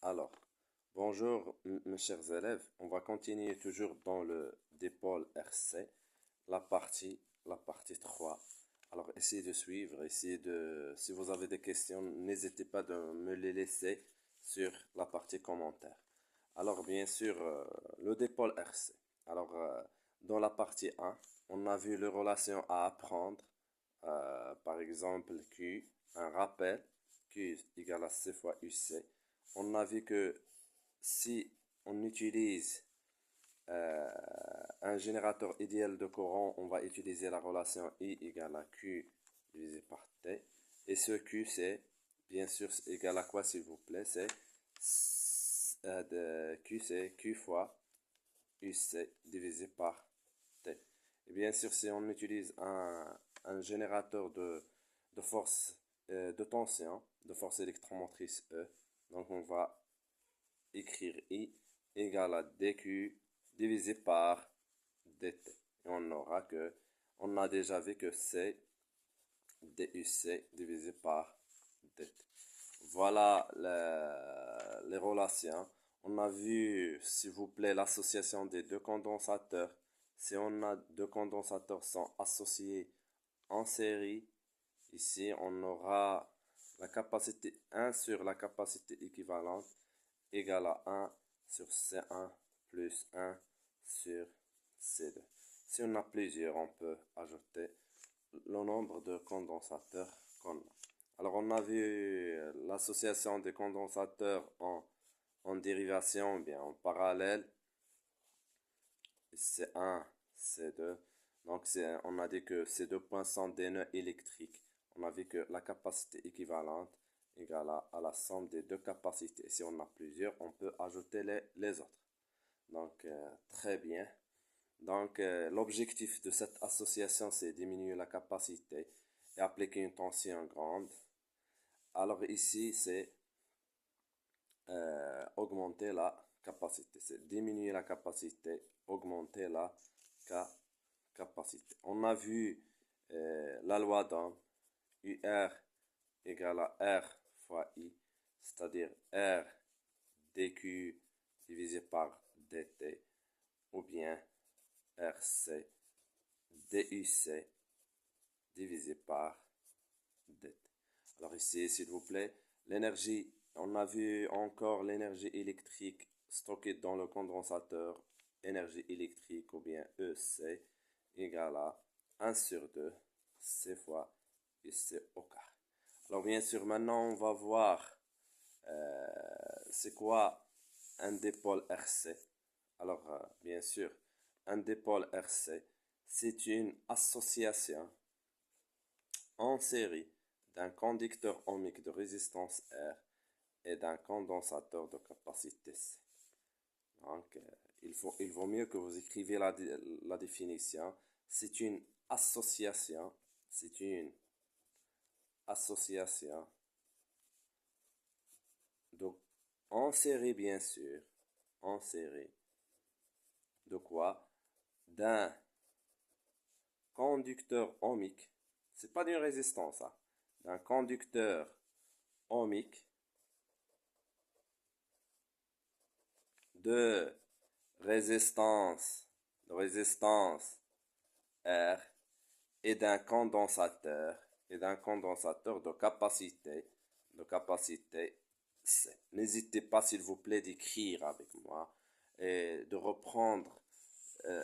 Alors, bonjour mes chers élèves, on va continuer toujours dans le dipôle RC, la partie 3. Alors, essayez de suivre, si vous avez des questions, n'hésitez pas de me les laisser sur la partie commentaire. Alors, bien sûr, le dipôle RC. Alors, dans la partie 1, on a vu les relations à apprendre, par exemple Q, un rappel, Q égale à C fois UC. On a vu que si on utilise un générateur idéal de courant, on va utiliser la relation I égale à Q divisé par T. Et ce Q, c'est, bien sûr, égal à quoi, s'il vous plaît? Q, c'est Q fois UC divisé par T. Et bien sûr, si on utilise un générateur de force, de tension, de force électromotrice E, donc on va écrire I égale à dQ divisé par dt. Et on a déjà vu que c'est DUC divisé par dt. Voilà les relations. On a vu, s'il vous plaît, l'association des deux condensateurs. Si on a deux condensateurs sont associés en série, ici on aura la capacité 1 sur la capacité équivalente égale à 1 sur C1 plus 1 sur C2. Si on a plusieurs, on peut ajouter le nombre de condensateurs qu'on a. Alors, on a vu l'association des condensateurs en dérivation, ou bien en parallèle. C1, C2. Donc, on a dit que ces deux points sont des nœuds électriques. On a vu que la capacité équivalente égale à la somme des deux capacités. Si on a plusieurs, on peut ajouter les autres. Donc, très bien. Donc, l'objectif de cette association, c'est diminuer la capacité et appliquer une tension grande. Alors ici, c'est augmenter la capacité. C'est diminuer la capacité, augmenter la capacité. On a vu la loi d'Ohm, UR égale à R fois I, c'est-à-dire R dQ divisé par dt, ou bien RC DUC divisé par dt. Alors ici, s'il vous plaît, l'énergie, on a vu encore l'énergie électrique stockée dans le condensateur, énergie électrique ou bien EC égale à 1 sur 2 C fois UC au carré. Alors bien sûr, maintenant on va voir c'est quoi un dipôle RC. Alors bien sûr, un dipôle RC, c'est une association en série d'un conducteur ohmique de résistance R et d'un condensateur de capacité C. Donc, il vaut mieux que vous écriviez la définition. C'est une association, c'est une association de, en série bien sûr, en série de quoi? D'un conducteur ohmique, c'est pas d'une résistance, hein, d'un conducteur ohmique de résistance, R et d'un condensateur de capacité C. N'hésitez pas s'il vous plaît d'écrire avec moi et de reprendre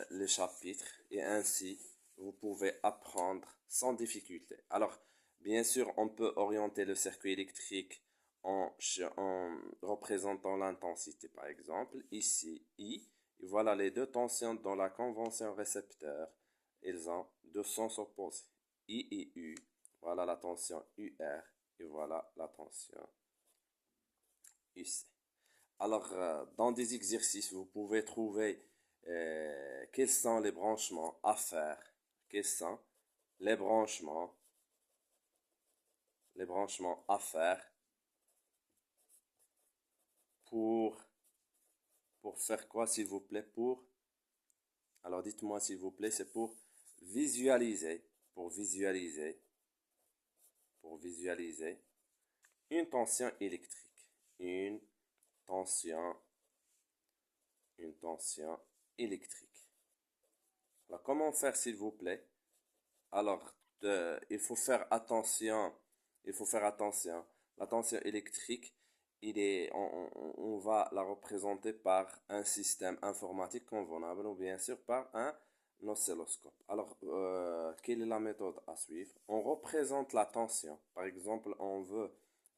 les chapitres et ainsi vous pouvez apprendre sans difficulté. Alors, bien sûr, on peut orienter le circuit électrique en représentant l'intensité, par exemple. Ici, I. Et voilà les deux tensions dans la convention récepteur. Ils ont deux sens opposés. I et U. Voilà la tension UR. Et voilà la tension UC. Alors, dans des exercices, vous pouvez trouver quels sont les branchements à faire. Quels sont les branchements à faire pour, pour faire quoi, s'il vous plaît, alors dites-moi, s'il vous plaît, c'est visualiser, pour visualiser, pour visualiser une tension électrique, une tension, une tension électrique. Alors, comment faire, s'il vous plaît? Alors, il faut faire attention. Il faut faire attention. La tension électrique, on va la représenter par un système informatique convenable ou bien sûr par un oscilloscope. Alors, quelle est la méthode à suivre? On représente la tension. Par exemple, on veut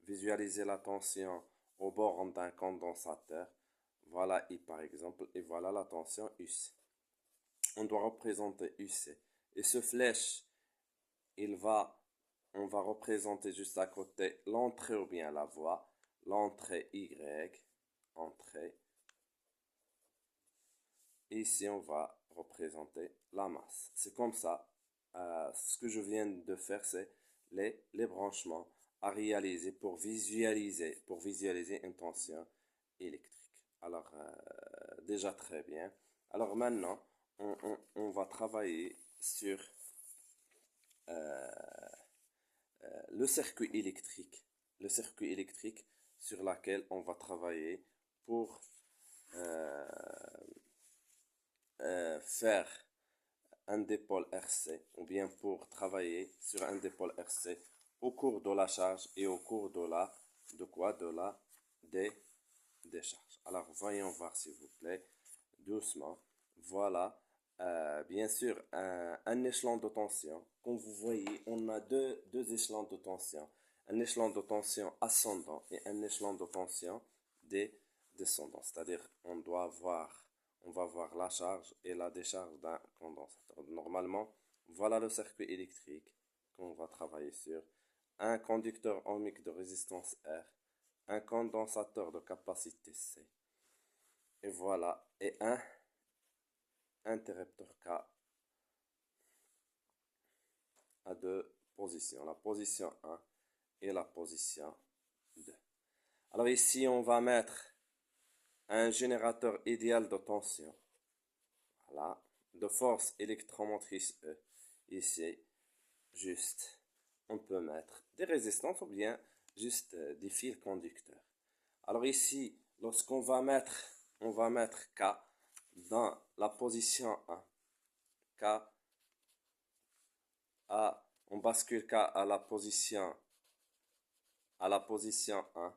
visualiser la tension au bord d'un condensateur. Voilà I par exemple, et voilà la tension UC. On doit représenter UC. Et ce flèche, on va représenter juste à côté l'entrée ou bien la voie, l'entrée Y, entrée. Et ici, on va représenter la masse. C'est comme ça. Ce que je viens de faire, c'est les branchements à réaliser pour visualiser une tension électrique. Alors, déjà très bien. Alors maintenant, on va travailler sur le circuit électrique. Le circuit électrique sur lequel on va travailler pour faire un dipôle RC ou bien pour travailler sur un dipôle RC au cours de la charge et au cours de la décharge. Alors voyons voir s'il vous plaît doucement. Voilà, bien sûr un échelon de tension. Comme vous voyez, on a deux échelons de tension. Un échelon de tension ascendant et un échelon de tension descendant. C'est-à-dire on va voir la charge et la décharge d'un condensateur. Normalement, voilà le circuit électrique qu'on va travailler sur. Un conducteur ohmique de résistance R, un condensateur de capacité C. Et voilà, et un interrupteur K à deux positions, la position 1 et la position 2. Alors ici, on va mettre un générateur idéal de tension. Voilà, de force électromotrice E. Ici, juste, on peut mettre des résistances ou bien juste des fils conducteurs. Alors ici, lorsqu'on va mettre, on va mettre K dans la position 1. K on bascule K à la position 1.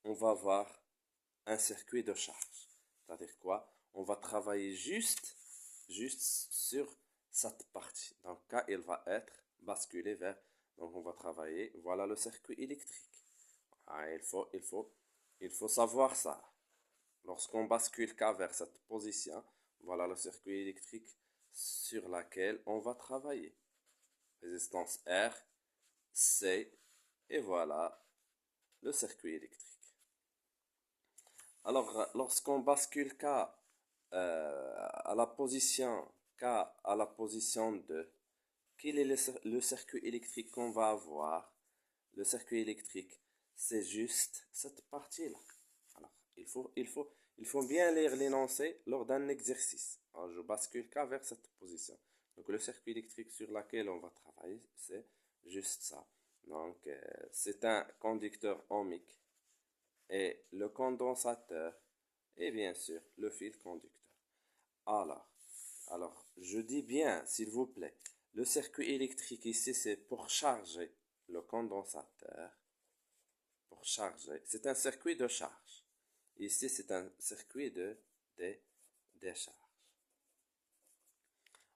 On va voir un circuit de charge. C'est-à-dire quoi? On va travailler juste sur cette partie. Donc K, il va être basculé vers. Donc on va travailler. Voilà le circuit électrique. Ah, il faut savoir ça. Lorsqu'on bascule K vers cette position, voilà le circuit électrique sur lequel on va travailler. Résistance R, C, et voilà le circuit électrique. Alors, lorsqu'on bascule K à la position 2, quel est le circuit électrique qu'on va avoir? Le circuit électrique, c'est juste cette partie-là. Alors, il faut bien lire l'énoncé lors d'un exercice. Alors, je bascule K vers cette position. Donc, le circuit électrique sur lequel on va travailler, c'est juste ça. Donc, c'est un conducteur ohmique et le condensateur et bien sûr le fil conducteur. Alors, je dis bien, s'il vous plaît, le circuit électrique ici, c'est pour charger le condensateur. Pour charger, c'est un circuit de charge. Ici, c'est un circuit de décharge.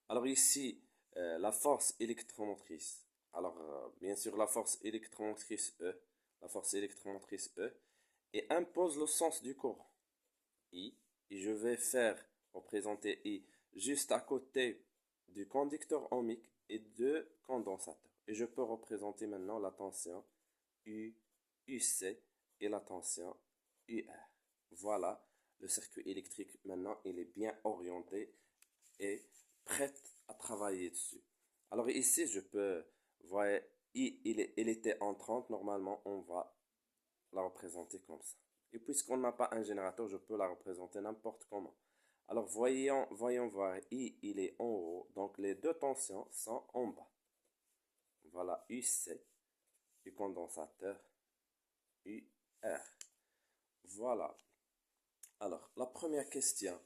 Alors ici, la force électromotrice. Alors, bien sûr, la force électromotrice E, et impose le sens du courant. I, et je vais représenter I juste à côté du conducteur ohmique et de condensateur. Et je peux représenter maintenant la tension UC et la tension UR. Voilà, le circuit électrique maintenant, il est bien orienté et prêt à travailler dessus. Alors ici, je peux, voir I, il était en 30, normalement, on va la représenter comme ça. Et puisqu'on n'a pas un générateur, je peux la représenter n'importe comment. Alors voyons voir, I il est en haut, donc les deux tensions sont en bas. Voilà UC du condensateur UR. Voilà. Alors, la première question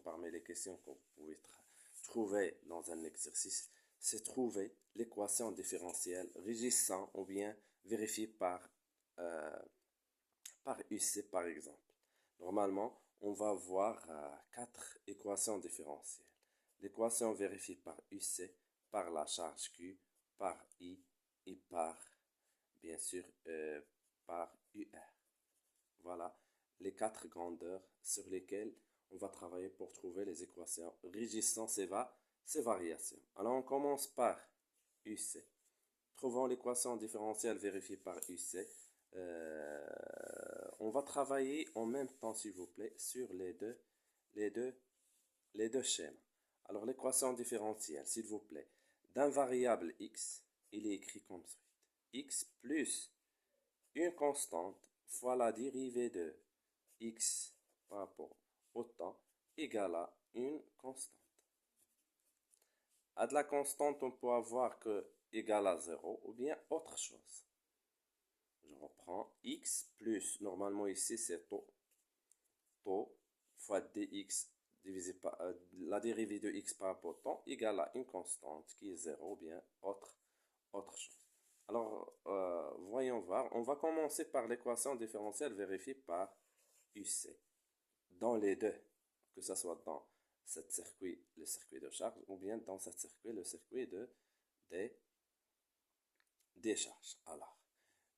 parmi les questions que vous pouvez trouver dans un exercice, c'est trouver l'équation différentielle régissant ou bien vérifiée par UC par exemple. Normalement, on va voir quatre équations différentielles. L'équation vérifiée par UC, par la charge Q, par I et bien sûr, par UR. Voilà les quatre grandeurs sur lesquelles on va travailler pour trouver les équations régissant ces variations. Alors, on commence par UC. Trouvons l'équation différentielle vérifiée par UC. On va travailler en même temps, s'il vous plaît, sur les deux schémas. Alors, l'équation différentielle, s'il vous plaît, d'un variable x, il est écrit comme suit. X plus une constante fois la dérivée de x par rapport au temps égale à une constante. À de la constante, on peut avoir que égale à 0 ou bien autre chose. Je reprends x plus, normalement ici c'est taux fois dx divisé par la dérivée de x par rapport au temps égale à une constante qui est 0 ou bien autre chose. Alors, voyons voir. On va commencer par l'équation différentielle vérifiée par UC. Dans les deux, que ce soit dans le circuit de charge, ou bien dans ce circuit, le circuit des charges. Alors,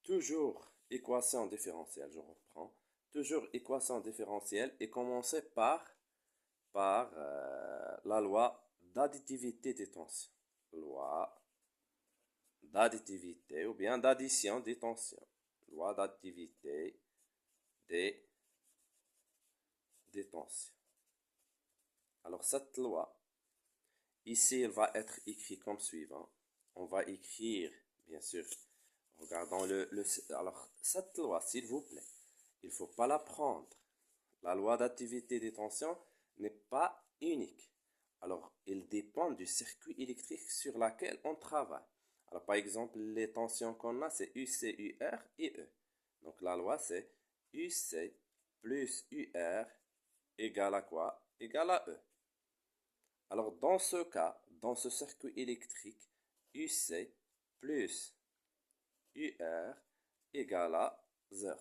toujours équation différentielle, je reprends. Toujours équation différentielle et commencer par la loi d'additivité des tensions. Loi d'additivité ou bien d'addition des tensions. Loi d'additivité des tensions. Alors cette loi, ici, elle va être écrite comme suivant. On va écrire, bien sûr, regardons alors cette loi, s'il vous plaît, il ne faut pas la prendre. La loi d'activité des tensions n'est pas unique. Alors, elle dépend du circuit électrique sur lequel on travaille. Alors, par exemple, les tensions qu'on a, c'est UC, UR et E. Donc, la loi, c'est UC plus UR égale à quoi? Égale à E. Alors, dans ce cas, dans ce circuit électrique, UC plus UR égale à 0.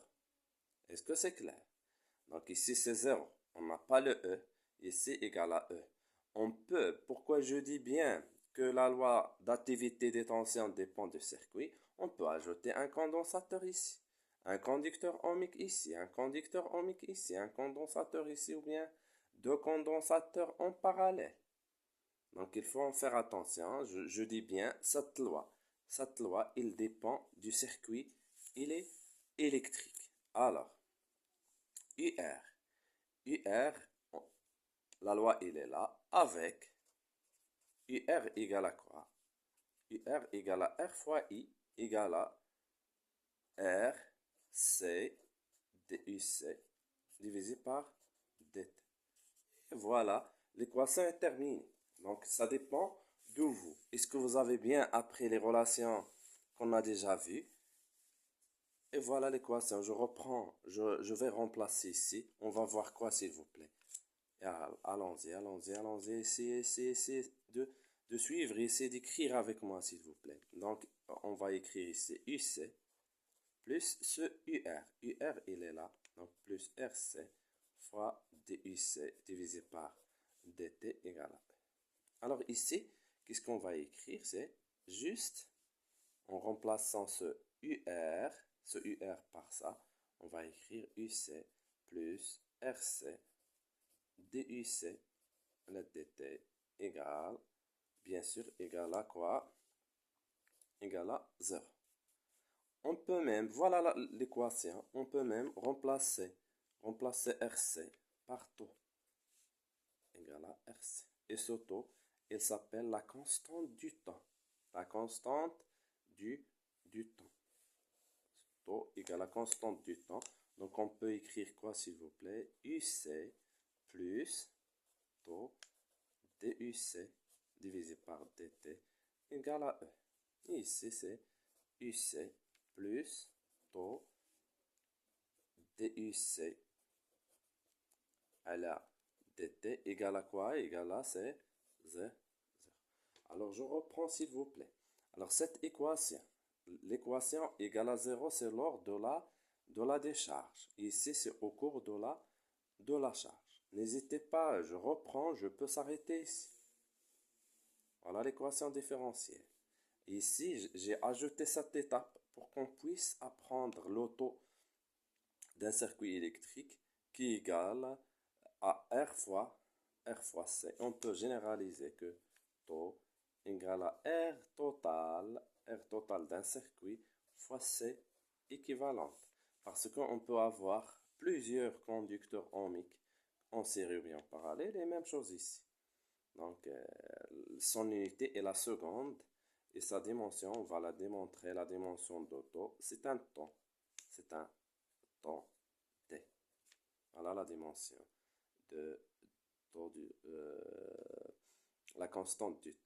Est-ce que c'est clair? Donc, ici, c'est 0. On n'a pas le E. Ici, égale à E. On peut, pourquoi je dis bien que la loi d'activité des tensions dépend du circuit, on peut ajouter un condensateur ici, un conducteur ohmique ici, un conducteur ohmique ici, un condensateur ici, ou bien deux condensateurs en parallèle. Donc, il faut en faire attention. Je dis bien cette loi. Cette loi, il dépend du circuit, il est électrique. Alors, UR. UR, la loi, il est là, avec UR égale à quoi? UR égale à R fois I égale à R, C, DUC, divisé par DT. Et voilà, l'équation est terminée. Donc, ça dépend de vous. Est-ce que vous avez bien appris les relations qu'on a déjà vues? Et voilà l'équation. Je reprends, je vais remplacer ici. On va voir quoi, s'il vous plaît? Allons-y. Essayez de suivre et essayez d'écrire avec moi, s'il vous plaît. Donc, on va écrire ici UC plus ce UR. UR, il est là. Donc, plus RC fois DUC divisé par DT égale à E. Alors, ici, qu'est-ce qu'on va écrire? C'est juste, en remplaçant ce UR par ça, on va écrire UC plus RC DUC, le DT égale, bien sûr, égale à quoi? Égale à 0. On peut même, voilà l'équation, on peut même remplacer RC par taux égale à RC. Et ce taux, il s'appelle la constante du temps. La constante du temps. Taux égale à la constante du temps. Donc on peut écrire quoi, s'il vous plaît? UC plus taux DUC divisé par DT égale à E. Et ici, c'est UC plus taux DUC à la DT égale à quoi? Égale à c'est 0. Alors, je reprends s'il vous plaît. Alors, cette équation, l'équation égale à 0, c'est lors de la décharge. Ici, c'est au cours de la charge. N'hésitez pas, je reprends, je peux s'arrêter ici. Voilà l'équation différentielle. Ici, j'ai ajouté cette étape pour qu'on puisse apprendre l'auto d'un circuit électrique qui est égal à R fois C. On peut généraliser que taux égale à R total d'un circuit fois C équivalente. Parce qu'on peut avoir plusieurs conducteurs ohmiques en série ou bien en parallèle et même chose ici. Donc, son unité est la seconde et sa dimension, on va la démontrer, la dimension d'auto, c'est un temps. C'est un temps T. Voilà la dimension de la constante du temps.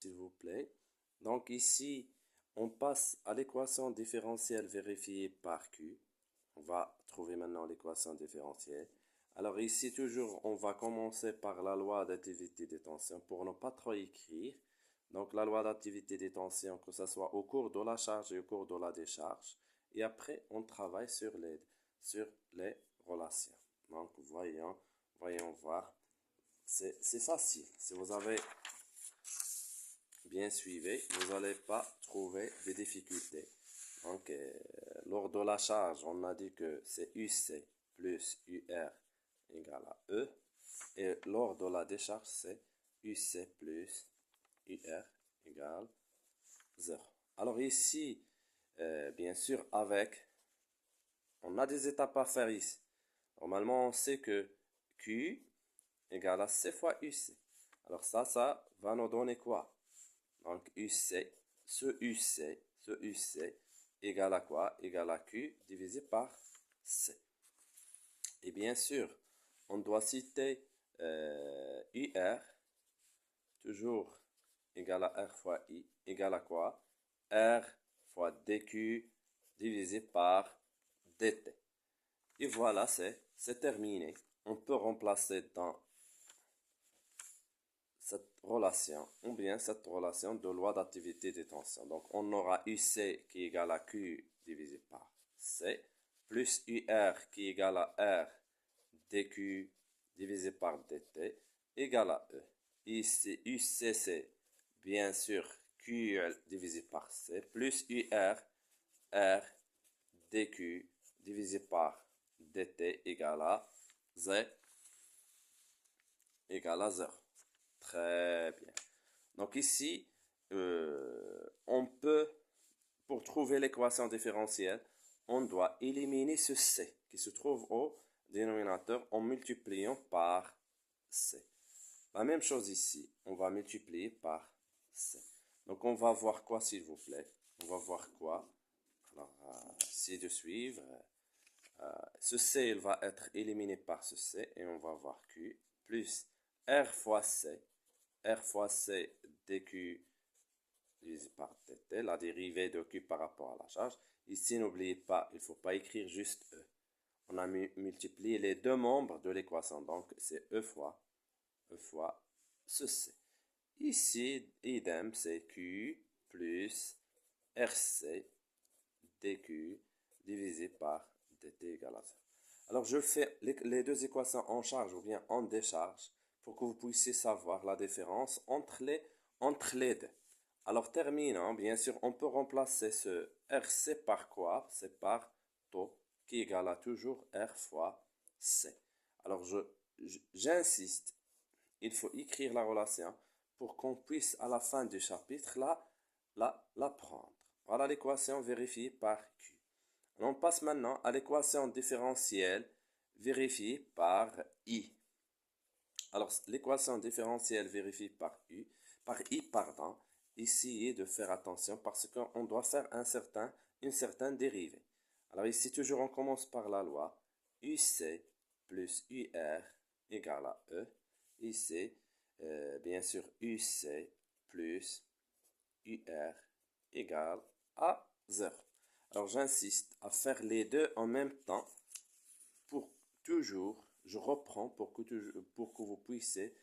S'il vous plaît. Donc ici, on passe à l'équation différentielle vérifiée par Q. On va trouver maintenant l'équation différentielle. Alors ici, toujours, on va commencer par la loi d'activité des tensions pour ne pas trop écrire. Donc la loi d'activité des tensions, que ce soit au cours de la charge et au cours de la décharge. Et après, on travaille sur les relations. Donc voyons voir. C'est facile. Si vous avez bien suivi, vous n'allez pas trouver des difficultés. Donc, lors de la charge, on a dit que c'est UC plus UR égale à E. Et lors de la décharge, c'est UC plus UR égale 0. Alors ici, bien sûr, on a des étapes à faire ici. Normalement, on sait que Q égale à C fois UC. Alors ça va nous donner quoi? Donc UC, ce UC égale à quoi? Égale à Q divisé par C. Et bien sûr, on doit citer UR, toujours égal à R fois I, égale à quoi? R fois DQ divisé par DT. Et voilà, c'est terminé. On peut remplacer dans cette relation, ou bien cette relation de loi d'activité des tensions. Donc, on aura UC qui est égal à Q divisé par C, plus UR qui est égal à R dQ divisé par dt, égal à E. Ici, UC, c'est bien sûr Q divisé par C, plus UR, R dQ divisé par dt égal à Z, égal à 0. Très bien. Donc ici, on peut, pour trouver l'équation différentielle, on doit éliminer ce C qui se trouve au dénominateur en multipliant par C. La même chose ici, on va multiplier par C. Donc on va voir quoi s'il vous plaît? On va voir quoi? Alors, c'est de suivre. Ce C, il va être éliminé par ce C et on va voir Q plus R fois C dQ divisé par dt, la dérivée de Q par rapport à la charge. Ici, n'oubliez pas, il ne faut pas écrire juste E. On a multiplié les deux membres de l'équation, donc c'est E fois ce C. Ici, idem, c'est Q plus RC dQ divisé par dt égale à 0. Alors, je fais les deux équations en charge ou bien en décharge pour que vous puissiez savoir la différence entre les deux. Alors, terminant, bien sûr, on peut remplacer ce RC par quoi? C'est par taux qui est égal à toujours R fois C. Alors, j'insiste, il faut écrire la relation pour qu'on puisse, à la fin du chapitre, la prendre. Voilà l'équation vérifiée par Q. On passe maintenant à l'équation différentielle vérifiée par I. Alors, l'équation différentielle vérifiée par I, essayez de faire attention parce qu'on doit faire une certaine dérivée. Alors ici, toujours, on commence par la loi UC plus UR égale à E. Ici, bien sûr, UC plus UR égale à 0. Alors j'insiste à faire les deux en même temps pour toujours, je reprends pour que vous puissiez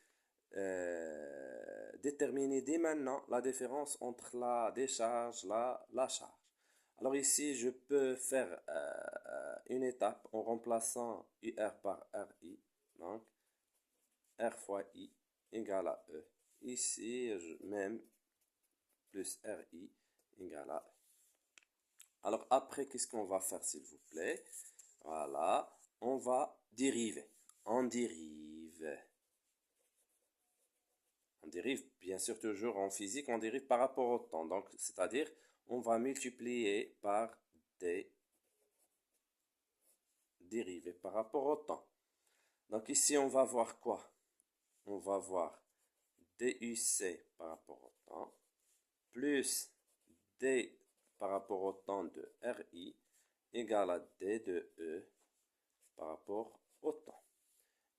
déterminer dès maintenant la différence entre la décharge, la charge. Alors ici, je peux faire une étape en remplaçant UR par RI. Donc, R fois I égale à E. Ici, même plus RI égale à E. Alors après, qu'est-ce qu'on va faire, s'il vous plaît? Voilà, on va dériver. On dérive. On dérive, bien sûr, toujours en physique, on dérive par rapport au temps. Donc, c'est-à-dire, on va multiplier par des dérivés par rapport au temps. Donc, ici, on va voir quoi? On va voir DUC par rapport au temps, plus D par rapport au temps de RI, égale à D de E par rapport au temps.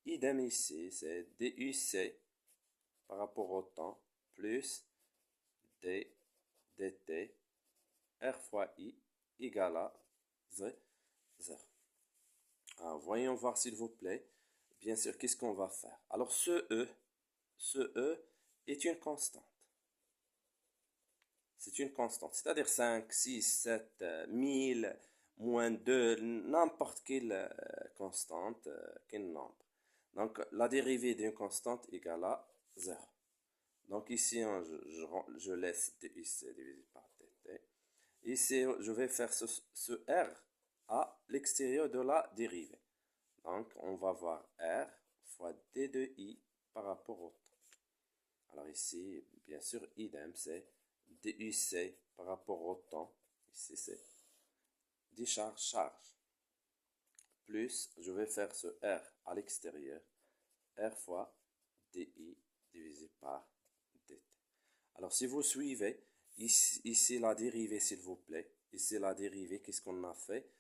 Idem ici, c'est DUC par rapport au temps, plus D dt R fois I égale à 0. Alors, voyons voir s'il vous plaît. Bien sûr, qu'est-ce qu'on va faire? Alors, ce E est une constante. C'est une constante, c'est-à-dire 5, 6, 7, 1000, moins 2, n'importe quelle constante, quel nombre. Donc, la dérivée d'une constante égale à 0. Donc ici, je laisse DUC divisé par DT. Ici, je vais faire ce R à l'extérieur de la dérivée. Donc, on va voir R fois D de I par rapport au temps. Alors ici, bien sûr, idem, c'est DUC par rapport au temps. Ici, c'est décharge, charge. Plus, je vais faire ce R à l'extérieur. R fois DI divisé par DT. Alors, si vous suivez, ici la dérivée, s'il vous plaît. Ici la dérivée, qu'est-ce qu'on a fait?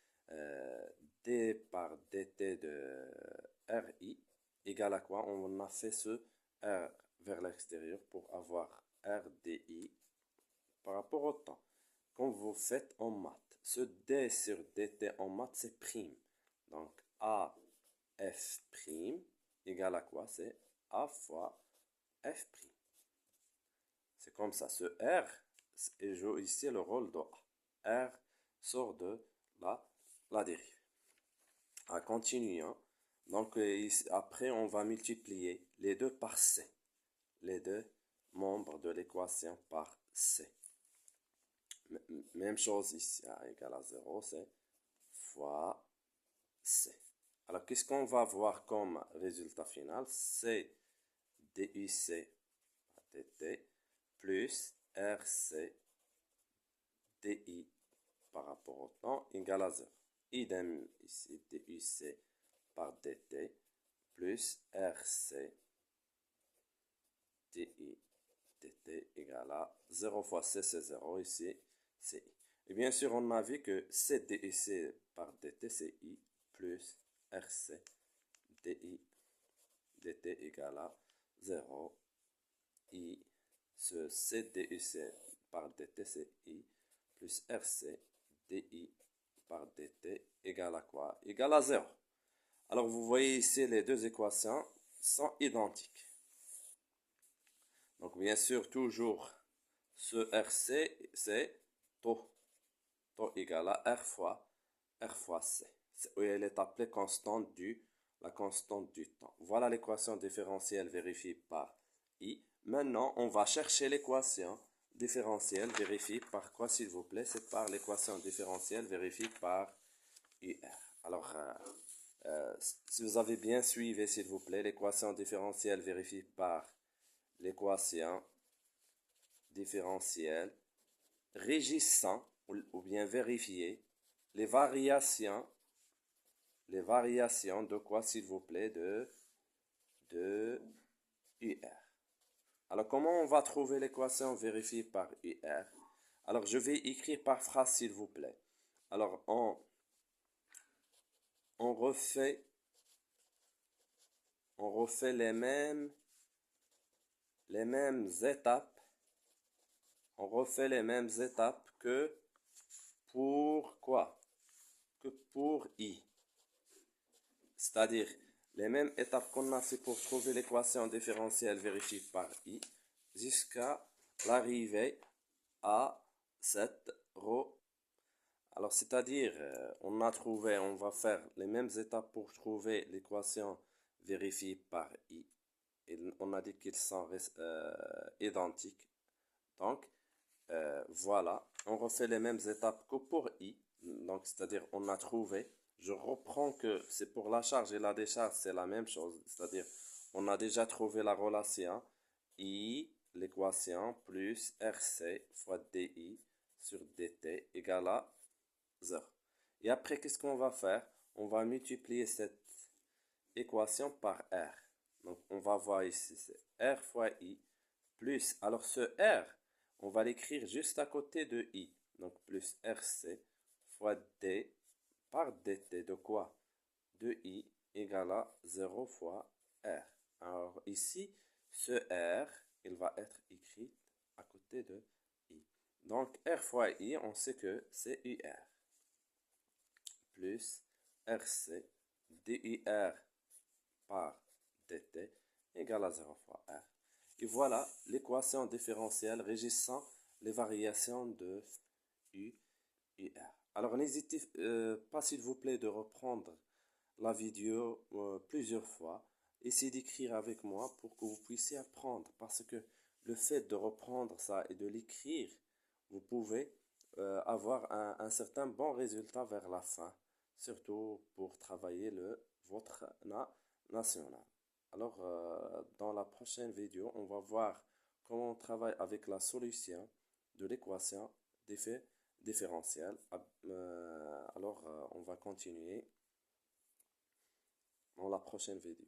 D par dt de RI égale à quoi? On a fait ce R vers l'extérieur pour avoir RDI par rapport au temps. Quand vous faites en maths, ce D sur dt en maths, c'est prime. Donc, AF prime égale à quoi? C'est A fois F prime. C'est comme ça. Ce R joue ici le rôle de A. R sort de la dérive. En continuant, donc après on va multiplier les deux par C. Les deux membres de l'équation par C. Même chose ici, A égale à 0, c'est fois C. Alors qu'est-ce qu'on va voir comme résultat final? C'est DUC dt plus RC DI par rapport au temps égale à 0. Idem ici, DUC par dt plus RC DI dt égale à 0 fois C, c'est 0, ici, c'est I. Et bien sûr, on a vu que C DUC par dt, c'est I, plus RC DI dt égale à 0, I, ce C DUC par dt, c'est I, plus RC DI par dt égale à quoi? Égale à 0. Alors, vous voyez ici, les deux équations sont identiques. Donc, bien sûr, toujours, ce RC, c'est taux. Taux égale à R fois C. Elle est appelée la constante du temps. Voilà l'équation différentielle vérifiée par I. Maintenant, on va chercher l'équation différentielle vérifiée par quoi, s'il vous plaît? C'est par l'équation différentielle vérifiée par UR. Alors, si vous avez bien suivi, s'il vous plaît, l'équation différentielle vérifiée par l'équation différentielle régissant ou bien vérifier les variations de quoi, s'il vous plaît, de UR. Alors, comment on va trouver l'équation vérifiée par UR? Alors, je vais écrire par phrase, s'il vous plaît. Alors, on refait les mêmes étapes. On refait les mêmes étapes que pour quoi? Que pour I. C'est-à-dire, les mêmes étapes qu'on a fait pour trouver l'équation différentielle vérifiée par I, jusqu'à l'arrivée à cette row. Alors, c'est-à-dire, on va faire les mêmes étapes pour trouver l'équation vérifiée par I. Et on a dit qu'ils sont identiques. Donc, voilà, on refait les mêmes étapes que pour I. Donc, c'est-à-dire, on a trouvé. Je reprends que c'est pour la charge et la décharge, c'est la même chose. C'est-à-dire, on a déjà trouvé la relation I, l'équation, plus RC fois DI sur DT égale à 0. Et après, qu'est-ce qu'on va faire? On va multiplier cette équation par R. Donc, on va voir ici, c'est R fois I plus, alors ce R, on va l'écrire juste à côté de I. Donc, plus RC fois D par DT de quoi? De I égale à 0 fois R. Alors, ici, ce R, il va être écrit à côté de I. Donc, R fois I, on sait que c'est UR. Plus RC DUR par DT égale à 0 fois R. Et voilà l'équation différentielle régissant les variations de U et R. Alors n'hésitez pas s'il vous plaît de reprendre la vidéo plusieurs fois. Essayez d'écrire avec moi pour que vous puissiez apprendre. Parce que le fait de reprendre ça et de l'écrire, vous pouvez avoir un certain bon résultat vers la fin. Surtout pour travailler votre national. Alors, dans la prochaine vidéo, on va voir comment on travaille avec la solution de l'équation d'effet différentiel. Alors, on va continuer dans la prochaine vidéo.